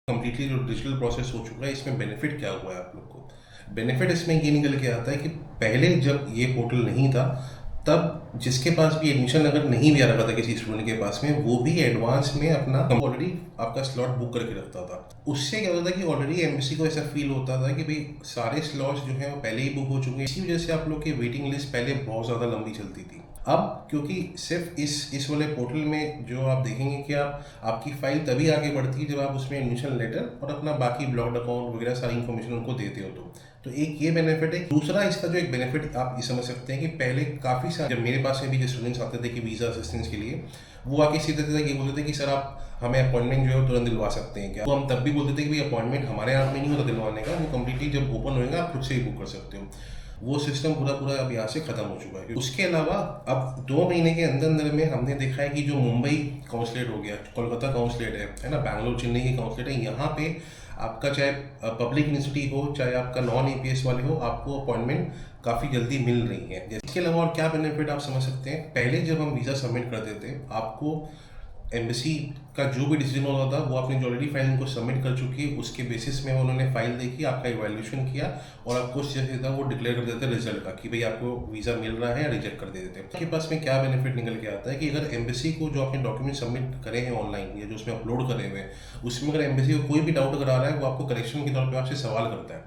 Completely जो digital process हो चुका है, इसमें बेनिफिट क्या हुआ है आप लोग को? बेनिफिट इसमें ये निकल के आता है कि पहले जब ये पोर्टल नहीं था, तब जिसके पास भी एडमिशन अगर नहीं भी आ रहा था किसी स्टूडेंट के पास में, वो भी एडवांस में अपना ऑलरेडी आपका स्लॉट बुक करके रखता था। उससे क्या होता था कि ऑलरेडी एमबीसी को ऐसा फील होता था कि भाई सारे स्लॉट्स जो हैं वो पहले ही बुक हो चुके हैं। इसी वजह से आप लोग की वेटिंग लिस्ट पहले बहुत ज़्यादा लंबी चलती थी। अब क्योंकि सिर्फ इस वाले पोर्टल में जो आप देखेंगे कि आपकी फाइल तभी आगे बढ़ती है जब आप उसमें एडमिशन लेटर और अपना बाकी ब्लॉक्ड अकाउंट वगैरह सारी इन्फॉर्मेशन उनको देते हो। तो एक ये बेनिफिट है। दूसरा इसका जो एक बेनिफिट आप ये समझ सकते हैं कि पहले काफ़ी सारे जब मेरे पास में भी जो स्टूडेंट्स आते थे कि वीज़ा असिस्टेंस के लिए, वो आके सीधे सीधे ये बोलते थे कि सर आप हमें अपॉइंटमेंट जो है तुरंत दिलवा सकते हैं क्या? तो हम तब भी बोलते थे कि भाई अपॉइंटमेंट हमारे हाथ में नहीं होता दिलवाने का, वो कम्प्लीटली जब ओपन होएगा आप खुद से ही बुक कर सकते हो। वो सिस्टम पूरा पूरा अब यहाँ से खत्म हो चुका है। उसके अलावा अब 2 महीने के अंदर अंदर में हमने देखा है कि जो मुंबई काउंसलेट हो गया, कोलकाता काउंसलेट है ना, बैंगलोर चेन्नई की काउंसलेट है, यहाँ पे आपका चाहे पब्लिक यूनिवर्सिटी हो चाहे आपका नॉन एपीएस वाले हो, आपको अपॉइंटमेंट काफ़ी जल्दी मिल रही है। इसके अलावा और क्या बेनिफिट आप समझ सकते हैं, पहले जब हम वीज़ा सबमिट करते थे, आपको एम्बेसी का जो भी डिसीजन होता था वो आपने जो ऑलरेडी फाइल उनको सबमिट कर चुकी है, उसके बेसिस में उन्होंने फाइल देखी, आपका इवैल्यूएशन किया और आपको जैसे था वो डिक्लेयर कर देते रिजल्ट का कि भाई आपको वीज़ा मिल रहा है या रिजेक्ट कर देते हैं। आपके पास में क्या बेनिफिट निकल के आता है कि अगर एम्बेसी को जो आपने डॉक्यूमेंट सबमिट करे हैं ऑनलाइन या जो उसमें अपलोड करे हुए हैं, उसमें अगर एम्बेसी को कोई भी डाउट अगर आ रहा है, वो आपको करेक्शन के तौर पर आपसे सवाल करता है